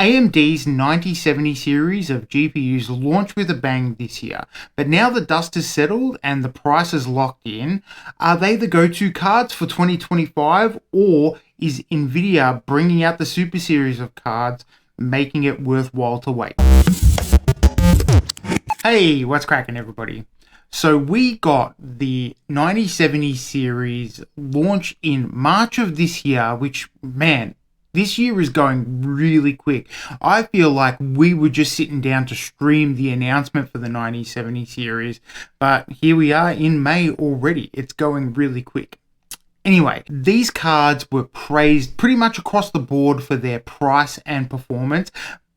AMD's 9070 series of GPUs launched with a bang this year, but now the dust has settled and the price is locked in. Are they the go-to cards for 2025, or is Nvidia bringing out the Super Series of cards, making it worthwhile to wait? Hey, what's cracking, everybody? So we got the 9070 series launch in March of this year, which, man, this year is going really quick. I feel like we were just sitting down to stream the announcement for the 9070 series, but here we are in May already. It's going really quick. Anyway, these cards were praised pretty much across the board for their price and performance,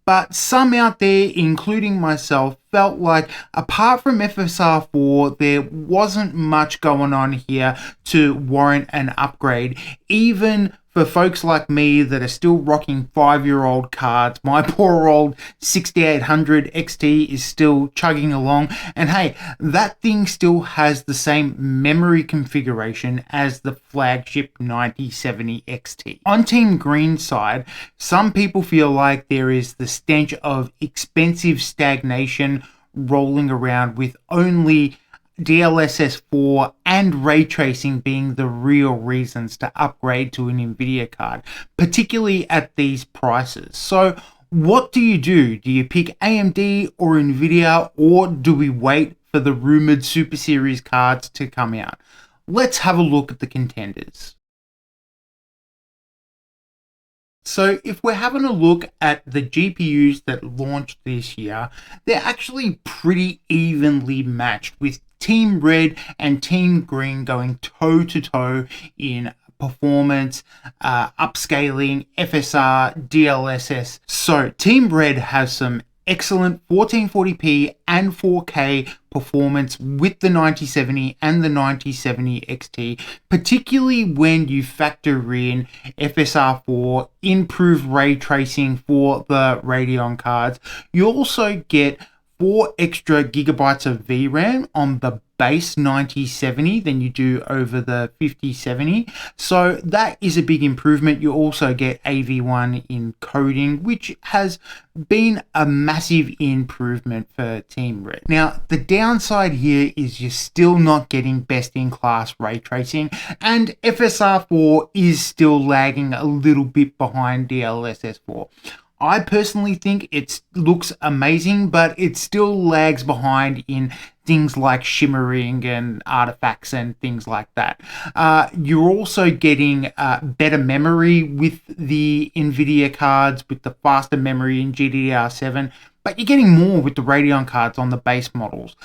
but some out there, including myself, felt like apart from FSR4, there wasn't much going on here to warrant an upgrade, even for folks like me that are still rocking 5-year-old cards. My poor old 6800 XT is still chugging along, and hey, that thing still has the same memory configuration as the flagship 9070 XT. On Team Green's side, some people feel like there is the stench of expensive stagnation rolling around, with only DLSS 4 and ray tracing being the real reasons to upgrade to an Nvidia card, particularly at these prices. So what do you do? Do you pick AMD or Nvidia, or do we wait for the rumored Super Series cards to come out? Let's have a look at the contenders. So if we're having a look at the GPUs that launched this year, they're actually pretty evenly matched, with Team Red and Team Green going toe-to-toe in performance, upscaling, FSR, DLSS. So Team Red has some excellent 1440p and 4K performance with the 9070 and the 9070 XT, particularly when you factor in FSR4, improved ray tracing for the Radeon cards. You also get 4 extra gigabytes of VRAM on the base 9070 than you do over the 5070. So that is a big improvement. You also get AV1 encoding, which has been a massive improvement for Team Red. Now, the downside here is you're still not getting best-in-class ray tracing, and FSR4 is still lagging a little bit behind DLSS 4. I personally think it looks amazing, but it still lags behind in things like shimmering and artifacts and things like that. You're also getting better memory with the Nvidia cards, with the faster memory in GDDR7, but you're getting more with the Radeon cards on the base models.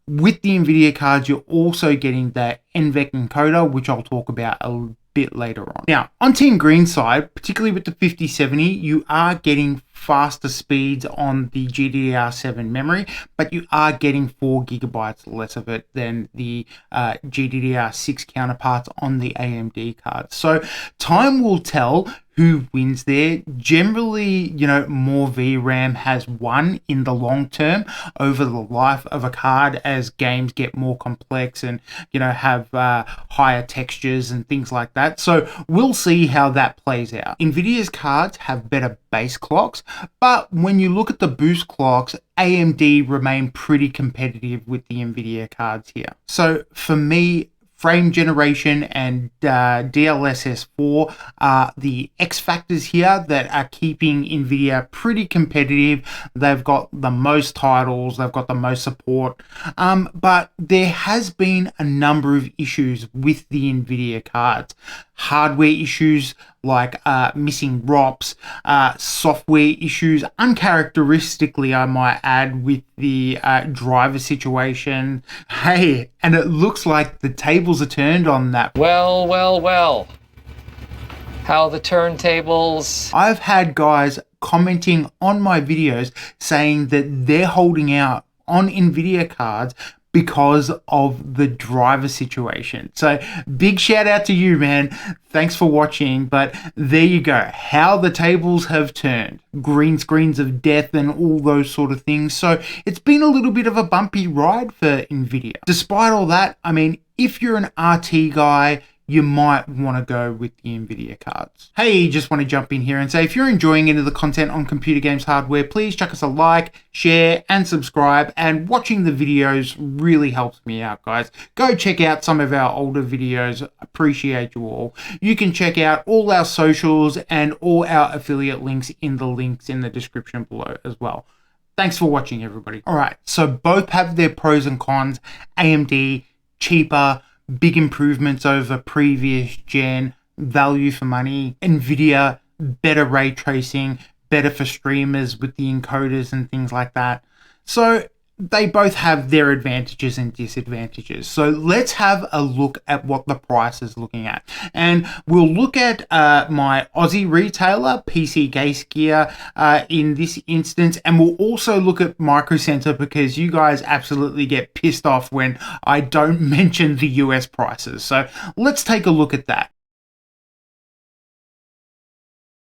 With the Nvidia cards, you're also getting the NVENC encoder, which I'll talk about a bit later on. Now, on Team Green's side, particularly with the 5070, you are getting faster speeds on the GDDR7 memory, but you are getting 4 gigabytes less of it than the GDDR6 counterparts on the AMD cards. So time will tell who wins there. Generally, more VRAM has won in the long term over the life of a card, as games get more complex and have higher textures and things like that. So we'll see how that plays out. Nvidia's cards have better base clocks, but when you look at the boost clocks, AMD remain pretty competitive with the Nvidia cards here. So for me, frame generation and DLSS 4 are the X factors here that are keeping Nvidia pretty competitive. They've got the most titles, they've got the most support, but there has been a number of issues with the Nvidia cards. Hardware issues like missing ROPs, software issues, uncharacteristically I might add, with the driver situation. Hey, and it looks like the tables are turned on that. Well. How the turntables. I've had guys commenting on my videos saying that they're holding out on Nvidia cards because of the driver situation. So big shout out to you, man. Thanks for watching. But there you go, how the tables have turned. Green screens of death and all those sort of things. So it's been a little bit of a bumpy ride for Nvidia. Despite all that, I mean, if you're an RT guy, you might want to go with the NVIDIA cards. Hey, just want to jump in here and say, if you're enjoying any of the content on Computer Games Hardware, please chuck us a like, share, and subscribe. And watching the videos really helps me out, guys. Go check out some of our older videos. Appreciate you all. You can check out all our socials and all our affiliate links in the description below as well. Thanks for watching, everybody. All right, so both have their pros and cons. AMD, cheaper, big improvements over previous gen, value for money. NVIDIA, better ray tracing, better for streamers with the encoders and things like that. So they both have their advantages and disadvantages. So let's have a look at what the price is looking at. And we'll look at my Aussie retailer, PC Gear, in this instance. And we'll also look at Micro Center because you guys absolutely get pissed off when I don't mention the US prices. So let's take a look at that.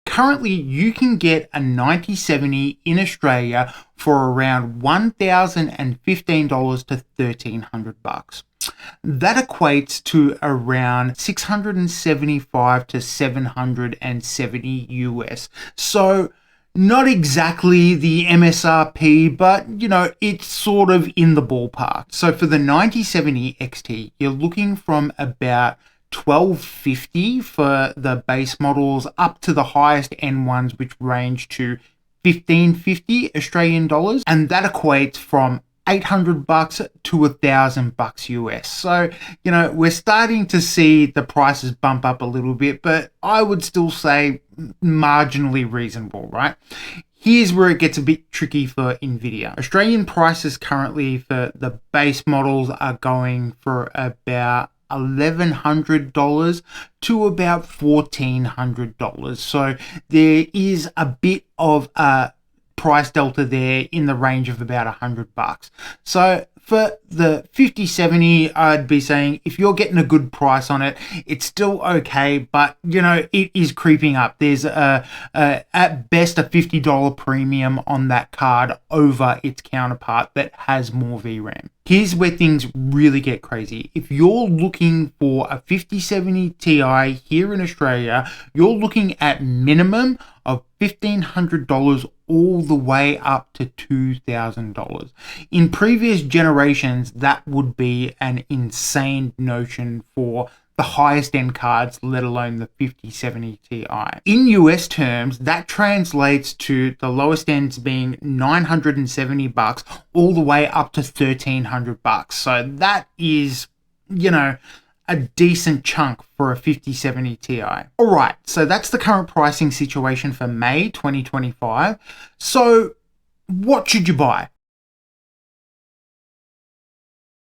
Currently, you can get a 9070 in Australia for around $1,015 to $1,300. That equates to around 675 to 770 US. So not exactly the MSRP, but you know, it's sort of in the ballpark. So for the 9070 XT, you're looking from about $1,250 for the base models up to the highest end ones, which range to $1,550 Australian dollars, and that equates from $800 to $1,000 US. So, you know, we're starting to see the prices bump up a little bit, but I would still say marginally reasonable, right? Here's where it gets a bit tricky for NVIDIA. Australian prices currently for the base models are going for about $1,100 to about $1,400. So there is a bit of a price delta there in the range of about $100. So for the 5070, I'd be saying if you're getting a good price on it, it's still okay, but you know, it is creeping up. There's at best a $50 premium on that card over its counterpart that has more VRAM. Here's where things really get crazy. If you're looking for a 5070 Ti here in Australia, you're looking at minimum of $1,500 all the way up to $2,000. In previous generations, that would be an insane notion for the highest end cards, let alone the 5070 Ti. In US terms, that translates to the lowest ends being $970 all the way up to $1,300. So that is, you know, a decent chunk for a 5070 Ti. All right, so that's the current pricing situation for May 2025. So what should you buy?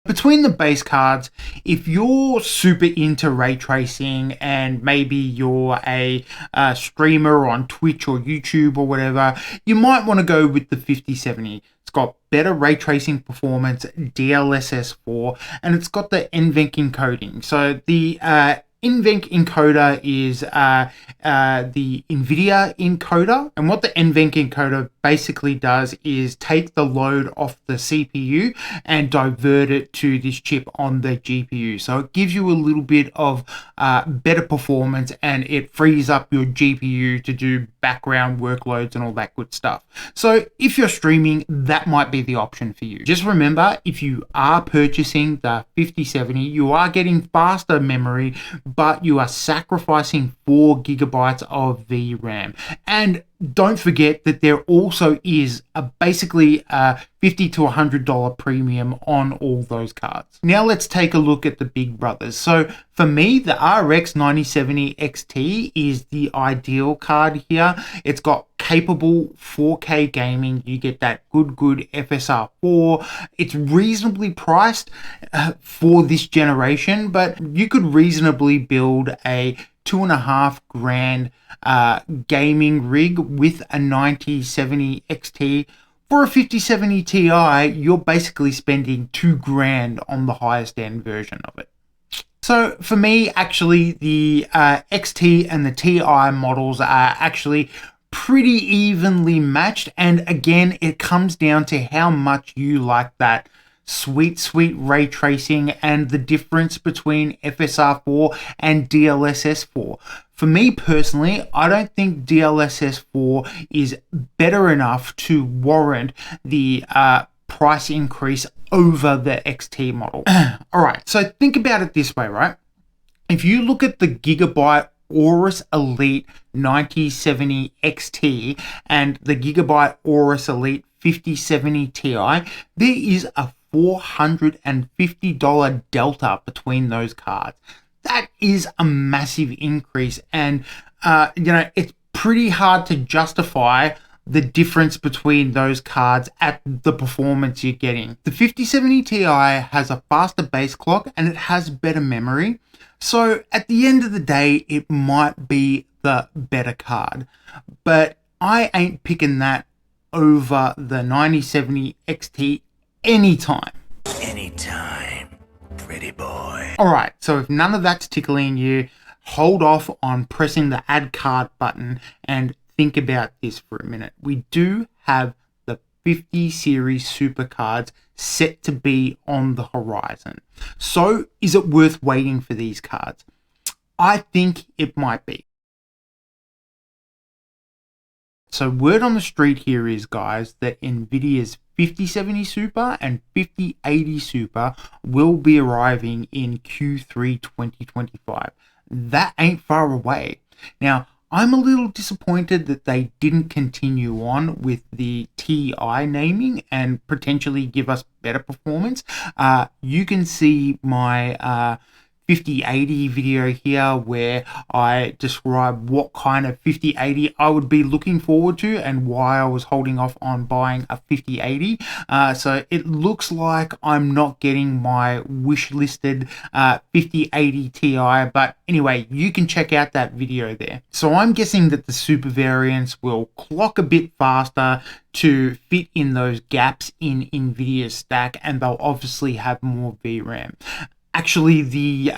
Between the base cards, if you're super into ray tracing and maybe you're a streamer on Twitch or YouTube or whatever, you might want to go with the 5070. It's got better ray tracing performance, DLSS 4, and it's got the NVENC encoding. So the NVENC encoder is the NVIDIA encoder, and what the NVENC encoder basically does is take the load off the CPU and divert it to this chip on the GPU. So it gives you a little bit of better performance, and it frees up your GPU to do background workloads and all that good stuff. So if you're streaming, that might be the option for you. Just remember, if you are purchasing the 5070, you are getting faster memory, but you are sacrificing 4 gigabytes of VRAM. And don't forget that there also is basically a $50 to $100 premium on all those cards. Now let's take a look at the big brothers. So for me, the RX 9070 XT is the ideal card here. It's got capable 4K gaming. You get that good FSR 4. It's reasonably priced for this generation, but you could reasonably build a $2,500 gaming rig with a 9070 XT. For a 5070 Ti, you're basically spending $2,000 on the highest end version of it. So for me, actually, the XT and the Ti models are actually pretty evenly matched. And again, it comes down to how much you like that sweet ray tracing and the difference between FSR4 and DLSS 4. For me personally, I don't think DLSS 4 is better enough to warrant the price increase over the XT model. All right, so think about it this way, right? If you look at the Gigabyte Aorus Elite 9070 XT and the Gigabyte Aorus Elite 5070 Ti, there is a $450 delta between those cards. That is a massive increase, and it's pretty hard to justify the difference between those cards at the performance you're getting. The 5070 Ti has a faster base clock and it has better memory. So at the end of the day, it might be the better card, but I ain't picking that over the 9070 XT anytime. Anytime, pretty boy. All right, so if none of that's tickling you, hold off on pressing the add card button and think about this for a minute. We do have the 50 series super cards set to be on the horizon. So is it worth waiting for these cards? I think it might be. So word on the street here is, guys, that NVIDIA's 5070 Super and 5080 Super will be arriving in Q3 2025. That ain't far away. Now, I'm a little disappointed that they didn't continue on with the TI naming and potentially give us better performance. You can see my 5080 video here where I describe what kind of 5080 I would be looking forward to and why I was holding off on buying a 5080. So it looks like I'm not getting my wish listed 5080 Ti, but anyway, you can check out that video there. So I'm guessing that the super variants will clock a bit faster to fit in those gaps in NVIDIA's stack, and they'll obviously have more VRAM. Actually, the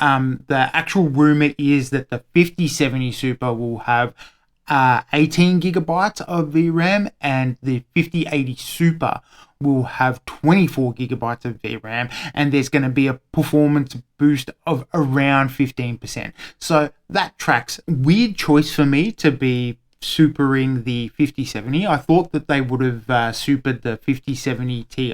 actual rumor is that the 5070 Super will have 18 gigabytes of VRAM, and the 5080 Super will have 24 gigabytes of VRAM, and there's going to be a performance boost of around 15%. So that tracks. Weird choice for me to be supering the 5070. I thought that they would have supered the 5070 Ti,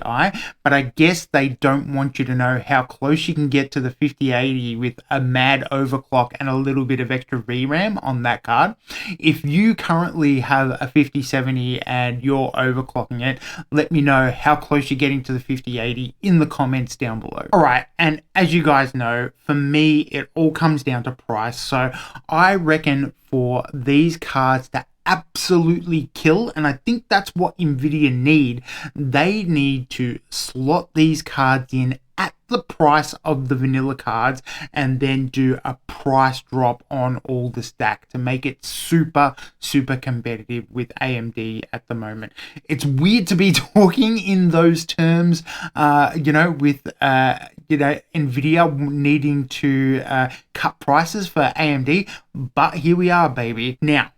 but I guess they don't want you to know how close you can get to the 5080 with a mad overclock and a little bit of extra VRAM on that card. If you currently have a 5070 and you're overclocking it, let me know how close you're getting to the 5080 in the comments down below. All right, and as you guys know, for me, it all comes down to price. So I reckon for these cards to absolutely kill, and I think that's what NVIDIA need, they need to slot these cards in at the price of the vanilla cards and then do a price drop on all the stack to make it super competitive with AMD at the moment. It's weird to be talking in those terms, with NVIDIA needing to cut prices for AMD, but here we are, baby. Now,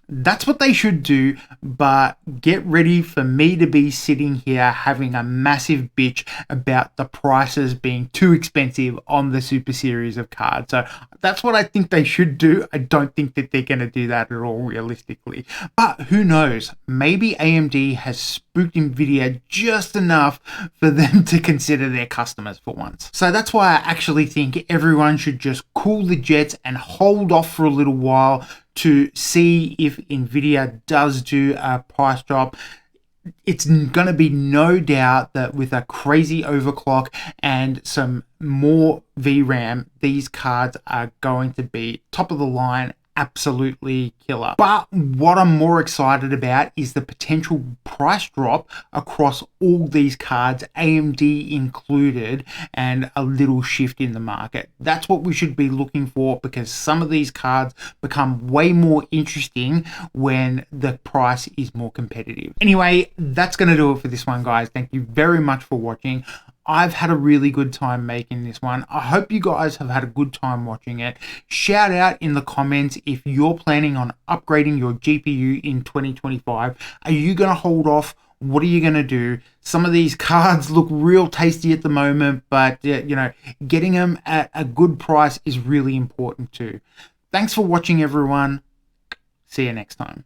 that's what they should do, but get ready for me to be sitting here having a massive bitch about the prices being too expensive on the Super Series of cards. So that's what I think they should do. I don't think that they're going to do that at all realistically, but who knows? Maybe AMD has spooked NVIDIA just enough for them to consider their customers for once. So that's why I actually think everyone should just cool the jets and hold off for a little while to see if NVIDIA does do a price drop. It's going to be no doubt that with a crazy overclock and some more VRAM, these cards are going to be top of the line, absolutely killer. But what I'm more excited about is the potential price drop across all these cards, AMD included, and a little shift in the market. That's what we should be looking for, because some of these cards become way more interesting when the price is more competitive. Anyway, that's going to do it for this one, guys. Thank you very much for watching. I've had a really good time making this one. I hope you guys have had a good time watching it. Shout out in the comments if you're planning on upgrading your GPU in 2025. Are you going to hold off what are you going to do? Some of these cards look real tasty at the moment, but getting them at a good price is really important too. Thanks for watching, everyone. See you next time.